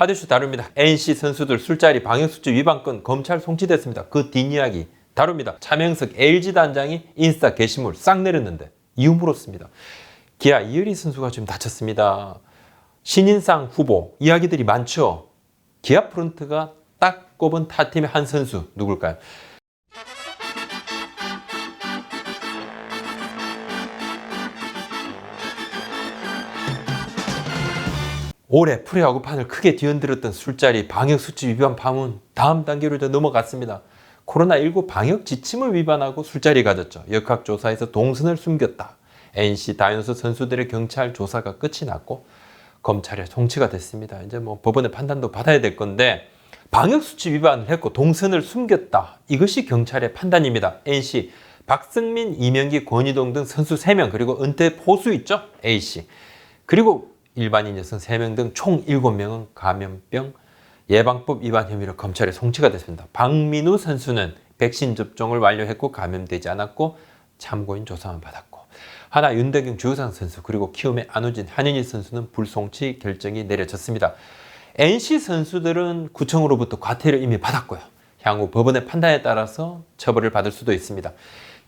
핫이슈 다룹니다. NC 선수들 술자리 방역수칙 위반건 검찰 송치됐습니다. 그 뒷이야기 다룹니다. 차명석 LG 단장이 인스타 게시물 싹 내렸는데 이유 물었습니다. 기아 이효리 선수가 좀 다쳤습니다. 신인상 후보 이야기들이 많죠. 기아 프런트가 딱 꼽은 타팀의 한 선수 누굴까요? 올해 프로야구판을 크게 뒤흔들었던 술자리 방역수칙 위반 파문 다음 단계로 이제 넘어갔습니다. 코로나19 방역 지침을 위반하고 술자리 가졌죠. 역학조사에서 동선을 숨겼다. NC 다이노스 선수들의 경찰 조사가 끝이 났고 검찰에 송치가 됐습니다. 이제 뭐 법원의 판단도 받아야 될 건데 방역수칙 위반을 했고 동선을 숨겼다. 이것이 경찰의 판단입니다. NC 박승민, 이명기, 권희동 등 선수 3명 그리고 은퇴 포수 있죠? A씨. 그리고 일반인 여성 3명 등 총 7명은 감염병 예방법 위반 혐의로 검찰에 송치가 됐습니다. 박민우 선수는 백신 접종을 완료했고 감염되지 않았고 참고인 조사만 받았고 하나 윤대경 주우상 선수 그리고 키움의 안우진 한현희 선수는 불송치 결정이 내려졌습니다. NC 선수들은 구청으로부터 과태료 이미 받았고요. 향후 법원의 판단에 따라서 처벌을 받을 수도 있습니다.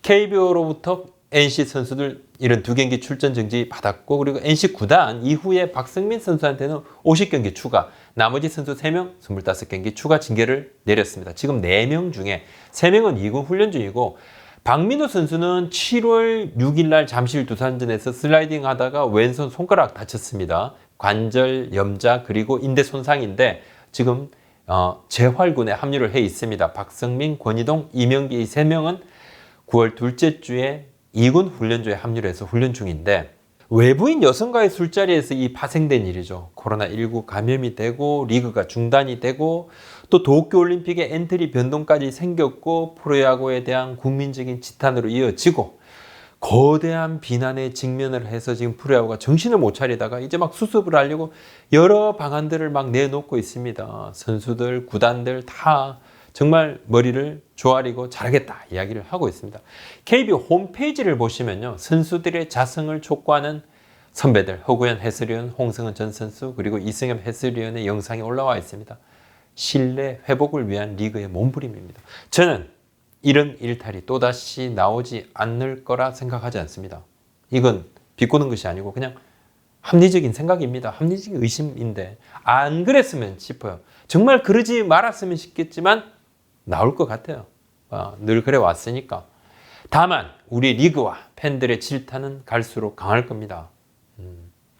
KBO로부터 NC 선수들 72경기 출전 정지 받았고 그리고 NC 구단 이후에 박승민 선수한테는 50경기 추가 나머지 선수 3명 25경기 추가 징계를 내렸습니다. 지금 4명 중에 3명은 2군 훈련 중이고 박민우 선수는 7월 6일 날 잠실 두산전에서 슬라이딩 하다가 왼손 손가락 다쳤습니다. 관절 염자 그리고 인대 손상인데 지금 재활군에 합류를 해 있습니다. 박성민, 권희동, 이명기 이 3명은 9월 둘째 주에 2군 훈련소에 합류를 해서 훈련 중인데 외부인 여성과의 술자리에서 이 파생된 일이죠. 코로나19 감염이 되고 리그가 중단이 되고 또 도쿄올림픽의 엔트리 변동까지 생겼고 프로야구에 대한 국민적인 지탄으로 이어지고 거대한 비난에 직면을 해서 지금 프로야구가 정신을 못 차리다가 이제 막 수습을 하려고 여러 방안들을 막 내놓고 있습니다. 선수들, 구단들 다 정말 머리를 조아리고 잘하겠다 이야기를 하고 있습니다. KBO 홈페이지를 보시면요. 선수들의 자성을 촉구하는 선배들, 허구현 해설위원, 홍성은 전 선수, 그리고 이승엽 해설위원의 영상이 올라와 있습니다. 신뢰 회복을 위한 리그의 몸부림입니다. 저는 이런 일탈이 또다시 나오지 않을 거라 생각하지 않습니다. 이건 비꼬는 것이 아니고 그냥 합리적인 생각입니다. 합리적인 의심인데 안 그랬으면 싶어요. 정말 그러지 말았으면 싶겠지만 나올 것 같아요. 늘 그래 왔으니까. 다만 우리 리그와 팬들의 질타는 갈수록 강할 겁니다.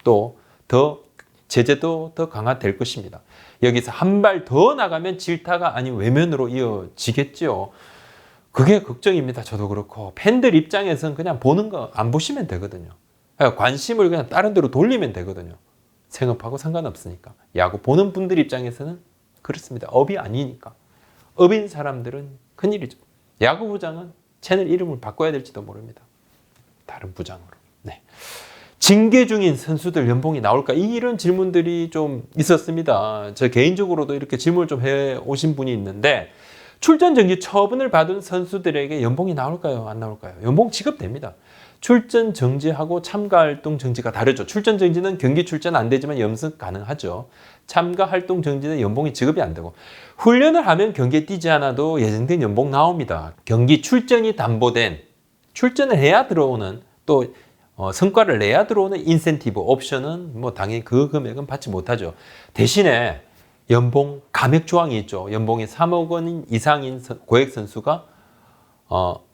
또 더 제재도 더 강화될 것입니다. 여기서 한 발 더 나가면 질타가 아닌 외면으로 이어지겠죠. 그게 걱정입니다. 저도 그렇고 팬들 입장에서는 그냥 보는 거 안 보시면 되거든요. 관심을 그냥 다른 데로 돌리면 되거든요. 생업하고 상관없으니까. 야구 보는 분들 입장에서는 그렇습니다. 업이 아니니까. 업인 사람들은 큰일이죠. 야구 부장은 채널 이름을 바꿔야 될지도 모릅니다. 다른 부장으로. 네. 징계 중인 선수들 연봉이 나올까? 이런 질문들이 좀 있었습니다. 저 개인적으로도 이렇게 질문을 좀 해오신 분이 있는데 출전 정지 처분을 받은 선수들에게 연봉이 나올까요? 안 나올까요? 연봉 지급됩니다. 출전 정지하고 참가 활동 정지가 다르죠. 출전 정지는 경기 출전 안 되지만 염색 가능하죠. 참가 활동 정지는 연봉이 지급이 안 되고 훈련을 하면 경기에 뛰지 않아도 예정된 연봉 나옵니다. 경기 출전이 담보된 출전을 해야 들어오는 또 성과를 내야 들어오는 인센티브 옵션은 뭐 당연히 그 금액은 받지 못하죠. 대신에 연봉 감액 조항이 있죠. 연봉이 3억 원 이상인 고액 선수가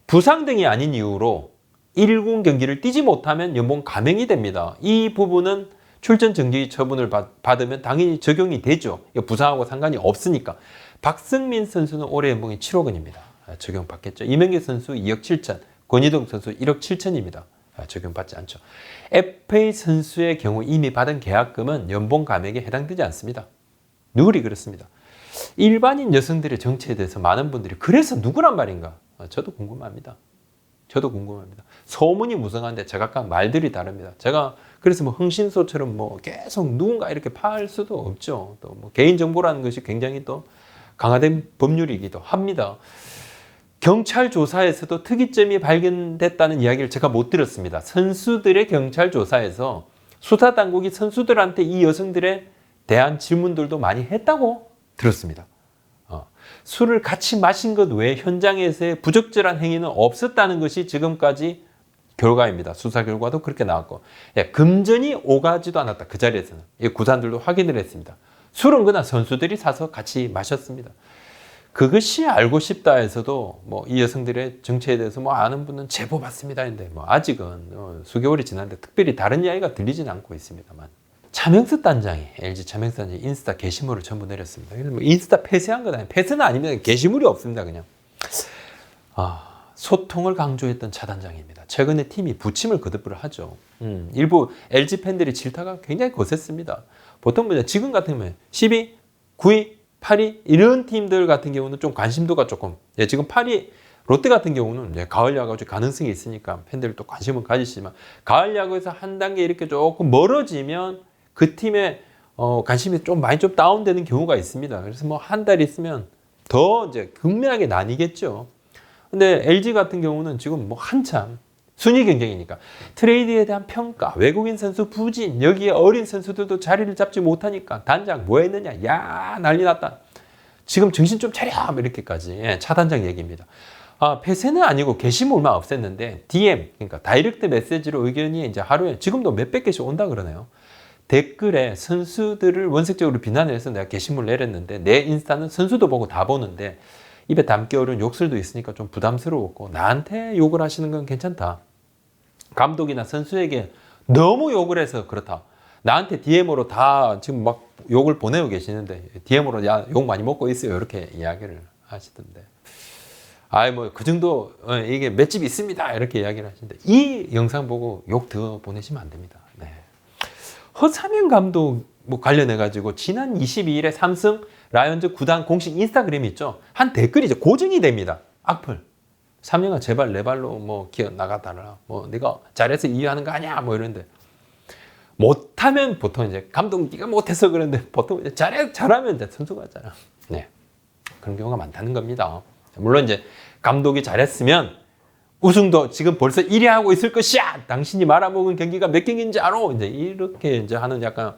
부상 등이 아닌 이유로 1군 경기를 뛰지 못하면 연봉 감액이 됩니다. 이 부분은 출전 정지 처분을 받으면 당연히 적용이 되죠. 부상하고 상관이 없으니까. 박승민 선수는 올해 연봉이 7억 원입니다. 적용받겠죠. 이명기 선수 2억 7천, 권희동 선수 1억 7천입니다. 적용받지 않죠. FA 선수의 경우 이미 받은 계약금은 연봉 감액에 해당되지 않습니다. 누구리 그렇습니다. 일반인 여성들의 정치에 대해서 많은 분들이 그래서 누구란 말인가? 저도 궁금합니다. 저도 궁금합니다. 소문이 무성한데 제각각 말들이 다릅니다. 제가 그래서 뭐 흥신소처럼 뭐 계속 누군가 이렇게 파할 수도 없죠. 또 뭐 개인정보라는 것이 굉장히 또 강화된 법률이기도 합니다. 경찰 조사에서도 특이점이 발견됐다는 이야기를 제가 못 들었습니다. 선수들의 경찰 조사에서 수사당국이 선수들한테 이 여성들의 대한 질문들도 많이 했다고 들었습니다. 술을 같이 마신 것 외에 현장에서의 부적절한 행위는 없었다는 것이 지금까지 결과입니다. 수사 결과도 그렇게 나왔고, 금전이 오가지도 않았다. 그 자리에서는 구단들도 확인을 했습니다. 술은 그냥 선수들이 사서 같이 마셨습니다. 그것이 알고 싶다에서도 뭐 이 여성들의 정체에 대해서 뭐 아는 분은 제보 받습니다. 했는데 뭐 아직은 수개월이 지났는데 특별히 다른 이야기가 들리지는 않고 있습니다만, 차명수 단장이 LG 차명수 단장이 인스타 게시물을 전부 내렸습니다. 뭐 인스타 폐쇄한 건 아니에요. 폐쇄는 아닙니다. 게시물이 없습니다. 그냥 소통을 강조했던 차 단장입니다. 최근에 팀이 부침을 거듭을 하죠. 일부 LG 팬들이 질타가 굉장히 거셌습니다. 보통 뭐냐, 지금 같은 경우에 12, 9위, 8위 이런 팀들 같은 경우는 좀 관심도가 조금, 지금 8위 롯데 같은 경우는 가을 야구 가능성이 있으니까 팬들이 또 관심을 가지시지만, 가을 야구에서 한 단계 이렇게 조금 멀어지면 그 팀의 관심이 좀 많이 좀 다운되는 경우가 있습니다. 그래서 뭐 한 달 있으면 더 이제 극명하게 나뉘겠죠. 근데 LG 같은 경우는 지금 뭐 한참 순위 경쟁이니까 트레이드에 대한 평가, 외국인 선수 부진, 여기에 어린 선수들도 자리를 잡지 못하니까 단장 뭐 했느냐, 야 난리 났다, 지금 정신 좀 차려, 이렇게까지 차 단장 얘기입니다. 폐쇄는 아니고 게시물만 없앴는데 DM, 그러니까 다이렉트 메시지로 의견이 이제 하루에 지금도 몇백 개씩 온다 그러네요. 댓글에 선수들을 원색적으로 비난을 해서 내가 게시물 내렸는데, 내 인스타는 선수도 보고 다 보는데 입에 담기 어려운 욕설도 있으니까 좀 부담스러웠고, 나한테 욕을 하시는 건 괜찮다. 감독이나 선수에게 너무 욕을 해서 그렇다. 나한테 DM으로 다 지금 막 욕을 보내고 계시는데 DM으로 야, 욕 많이 먹고 있어요, 이렇게 이야기를 하시던데, 뭐 그 정도 이게 맷집 있습니다, 이렇게 이야기를 하시는데, 이 영상 보고 욕 더 보내시면 안 됩니다. 네. 허삼영 감독 뭐 관련해 가지고 지난 22일에 삼성 라이온즈 구단 공식 인스타그램이 있죠. 한 댓글이 이제 고정이 됩니다. 악플. 삼영아 제발 내 발로 뭐 기어 나가달라. 뭐 네가 잘해서 이해하는 거 아니야. 뭐 이런데, 못하면 보통 이제 감독 네가 못해서 그런데, 보통 이제 잘하면 이제 선수가 하잖아. 네. 그런 경우가 많다는 겁니다. 물론 이제 감독이 잘했으면 우승도 지금 벌써 1위 하고 있을 것이야. 당신이 말아먹은 경기가 몇 경기인지 알아. 이제 이렇게 이제 하는 약간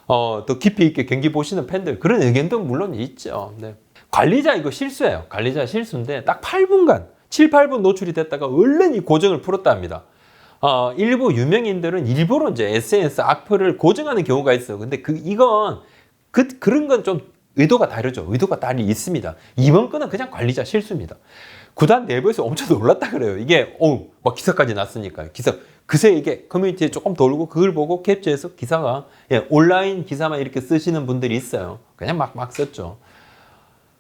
더 깊이 있게 경기 보시는 팬들, 그런 의견도 물론 있죠. 네. 관리자 이거 실수예요. 관리자 실수인데 딱 8분간 7, 8분 노출이 됐다가 얼른 이 고정을 풀었다 합니다. 일부 유명인들은 일부러 이제 SNS 악플을 고정하는 경우가 있어요. 근데 이건 그런 건 좀 의도가 다르죠. 의도가 다르게 있습니다. 이번 건은 그냥 관리자 실수입니다. 구단 내부에서 엄청 놀랐다 그래요. 이게 막 기사까지 났으니까요. 그새 이게 커뮤니티에 조금 돌고 그걸 보고 캡처해서 기사가, 온라인 기사만 이렇게 쓰시는 분들이 있어요. 그냥 막 썼죠.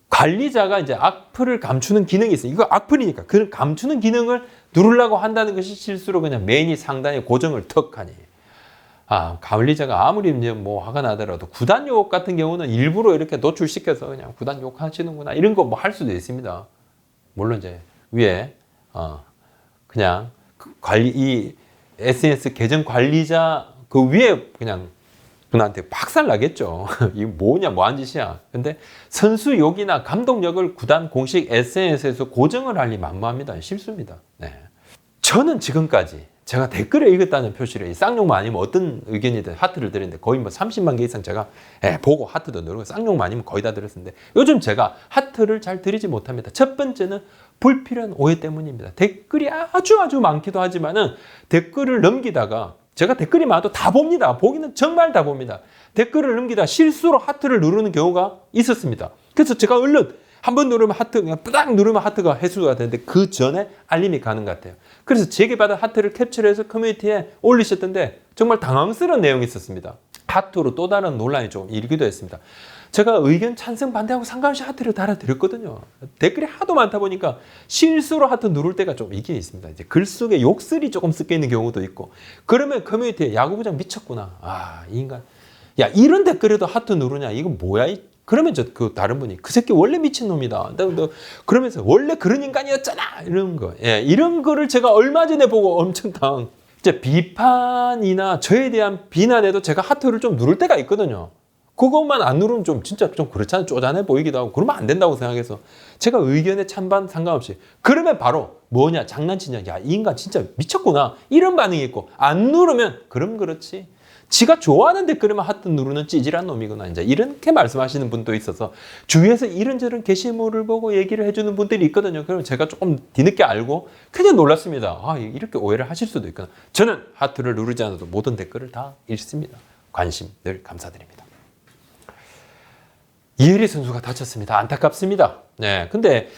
관리자가 이제 악플을 감추는 기능이 있어요. 이거 악플이니까 그 감추는 기능을 누르려고 한다는 것이 실수로 그냥 메인이 상단에 고정을 턱 하니, 관리자가 아무리 이제 뭐 화가 나더라도 구단 욕 같은 경우는 일부러 이렇게 노출시켜서 그냥 구단 욕 하시는구나, 이런 거 뭐 할 수도 있습니다. 물론 이제 위에 그냥 이 SNS 계정 관리자 그 위에 그냥 분한테 박살 나겠죠. 이거 뭐냐, 뭐한 짓이야. 근데 선수 욕이나 감독 욕을 구단 공식 SNS에서 고정을 하니 만무합니다. 실수입니다. 네. 저는 지금까지 제가 댓글에 읽었다는 표시를 쌍욕만 아니면 어떤 의견이든 하트를 드렸는데, 거의 뭐 30만 개 이상 제가 보고 하트도 누르고, 쌍욕만 아니면 거의 다 드렸는데, 요즘 제가 하트를 잘 드리지 못합니다. 첫 번째는 불필요한 오해 때문입니다. 댓글이 아주 많기도 하지만은 댓글을 넘기다가, 제가 댓글이 많아도 다 봅니다. 보기는 정말 다 봅니다. 댓글을 넘기다 실수로 하트를 누르는 경우가 있었습니다. 그래서 제가 얼른 한번 누르면 하트, 그냥 뿌닥 누르면 하트가 회수가 되는데, 그 전에 알림이 가는 것 같아요. 그래서 제게 받은 하트를 캡처해서 커뮤니티에 올리셨던데 정말 당황스러운 내용이 있었습니다. 하트로 또 다른 논란이 좀 일기도 했습니다. 제가 의견 찬성 반대하고 상관없이 하트를 달아드렸거든요. 댓글이 하도 많다 보니까 실수로 하트 누를 때가 좀 있긴 있습니다. 이제 글 속에 욕설이 조금 섞여 있는 경우도 있고, 그러면 커뮤니티에 야구부장 미쳤구나. 이 인간. 야, 이런 댓글에도 하트 누르냐? 이거 뭐야? 그러면 그 다른 분이 그 새끼 원래 미친놈이다. 그러면서 원래 그런 인간이었잖아. 이런 거. 이런 거를 제가 얼마 전에 보고 엄청 이제 비판이나 저에 대한 비난에도 제가 하트를 좀 누를 때가 있거든요. 그것만 안 누르면 진짜 좀 그렇잖아요. 쪼잔해 보이기도 하고, 그러면 안 된다고 생각해서 제가 의견에 찬반 상관없이, 그러면 바로 뭐냐, 장난치냐, 야, 이 인간 진짜 미쳤구나, 이런 반응이 있고, 안 누르면 그럼 그렇지, 지가 좋아하는 댓글에만 하트 누르는 찌질한 놈이구나. 이제 이렇게 말씀하시는 분도 있어서 주위에서 이런저런 게시물을 보고 얘기를 해주는 분들이 있거든요. 그럼 제가 조금 뒤늦게 알고 굉장히 놀랐습니다. 아, 이렇게 오해를 하실 수도 있구나. 저는 하트를 누르지 않아도 모든 댓글을 다 읽습니다. 관심 늘 감사드립니다. 이혜리 선수가 다쳤습니다. 안타깝습니다. 네, 근데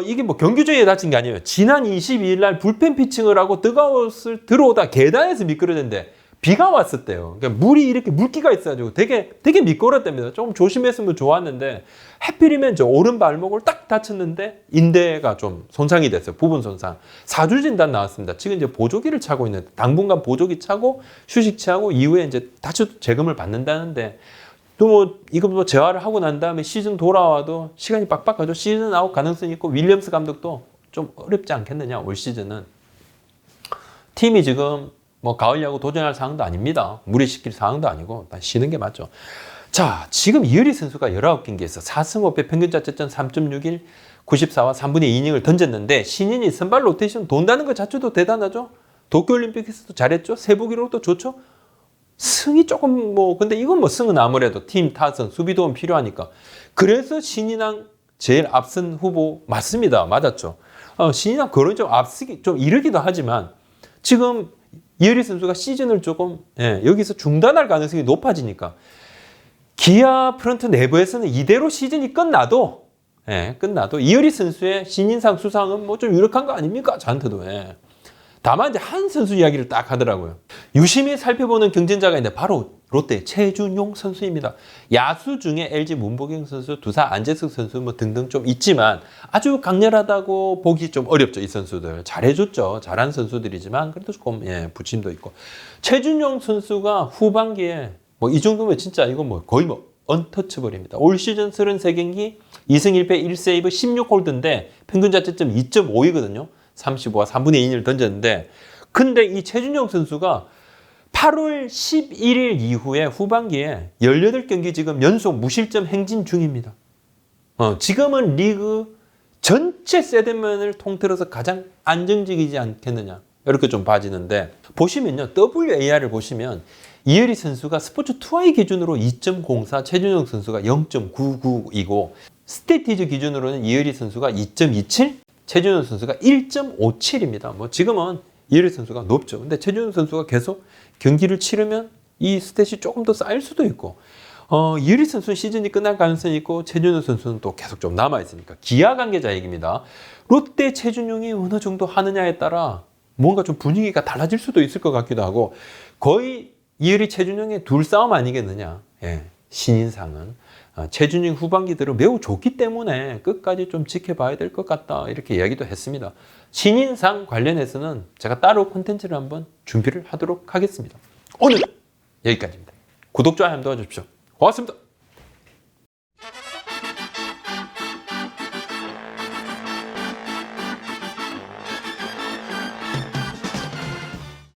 이게 뭐 경기 중에 다친 게 아니에요. 지난 22일 날 불펜 피칭을 하고 득아웃을 들어오다 계단에서 미끄러졌는데 비가 왔었대요. 그러니까 물이 이렇게 물기가 있어가지고 되게 미끄럽답니다. 조금 조심했으면 좋았는데 하필이면 저 오른 발목을 딱 다쳤는데 인대가 좀 손상이 됐어요. 부분 손상. 4주 진단 나왔습니다. 지금 이제 보조기를 차고 있는데 당분간 보조기 차고 휴식 취하고 이후에 이제 다시 재검을 받는다는데 또 뭐 이거 뭐 재활을 하고 난 다음에 시즌 돌아와도 시간이 빡빡하죠. 시즌 아웃 가능성이 있고 윌리엄스 감독도 좀 어렵지 않겠느냐 올 시즌은. 팀이 지금 뭐 가을 야구 도전할 상황도 아닙니다. 무리시킬 상황도 아니고 쉬는 게 맞죠. 자, 지금 이효리 선수가 19경기에서 4승 5패 평균 자책점 3.61, 94와 3분의 2이닝을 던졌는데 신인이 선발 로테이션 돈다는 것 자체도 대단하죠. 도쿄올림픽에서도 잘했죠. 세부 기록도 좋죠. 승이 조금 뭐 근데 이건 뭐 승은 아무래도 팀 타선 수비 도움 필요하니까 그래서 신인왕 제일 앞선 후보 맞습니다. 맞았죠. 신인왕 거론이 좀 앞서기 좀 이르기도 하지만 지금 이효리 선수가 시즌을 조금 여기서 중단할 가능성이 높아지니까 기아 프런트 내부에서는 이대로 시즌이 끝나도 이효리 선수의 신인상 수상은 뭐 좀 유력한 거 아닙니까? 저한테도. 다만 이제 한 선수 이야기를 딱 하더라고요. 유심히 살펴보는 경쟁자가 있는데 바로 롯데 최준용 선수입니다. 야수 중에 LG 문보경 선수, 두산 안재석 선수 뭐 등등 좀 있지만 아주 강렬하다고 보기 좀 어렵죠. 이 선수들 잘해줬죠. 잘한 선수들이지만 그래도 조금 부침도 있고 최준용 선수가 후반기에 뭐 이 정도면 진짜 이거 뭐 거의 뭐 언터치블입니다. 올 시즌 33경기 2승 1패 1세이브 16홀드인데 평균 자책점 2.5이거든요. 35와 3분의 2인을 던졌는데 근데 이 최준용 선수가 8월 11일 이후에 후반기에 18경기 지금 연속 무실점 행진 중입니다. 지금은 리그 전체 세대면을 통틀어서 가장 안정적이지 않겠느냐 이렇게 좀 봐지는데 보시면요. WAR을 보시면 이혜리 선수가 스포츠2i 기준으로 2.04, 최준용 선수가 0.99이고 스태티즈 기준으로는 이혜리 선수가 2.27, 최준용 선수가 1.57입니다. 뭐 지금은 이혜리 선수가 높죠. 근데 최준용 선수가 계속 경기를 치르면 이 스탯이 조금 더 쌓일 수도 있고 이혜리 선수는 시즌이 끝날 가능성이 있고 최준용 선수는 또 계속 좀 남아있으니까 기아 관계자 얘기입니다. 롯데 최준용이 어느 정도 하느냐에 따라 뭔가 좀 분위기가 달라질 수도 있을 것 같기도 하고 거의 이혜리 최준용의 둘 싸움 아니겠느냐. 신인상은 최준용 후반기들은 매우 좋기 때문에 끝까지 좀 지켜봐야 될 것 같다 이렇게 이야기도 했습니다. 신인상 관련해서는 제가 따로 콘텐츠를 한번 준비를 하도록 하겠습니다. 오늘 여기까지입니다. 구독, 좋아요 한번 도와주십시오. 고맙습니다.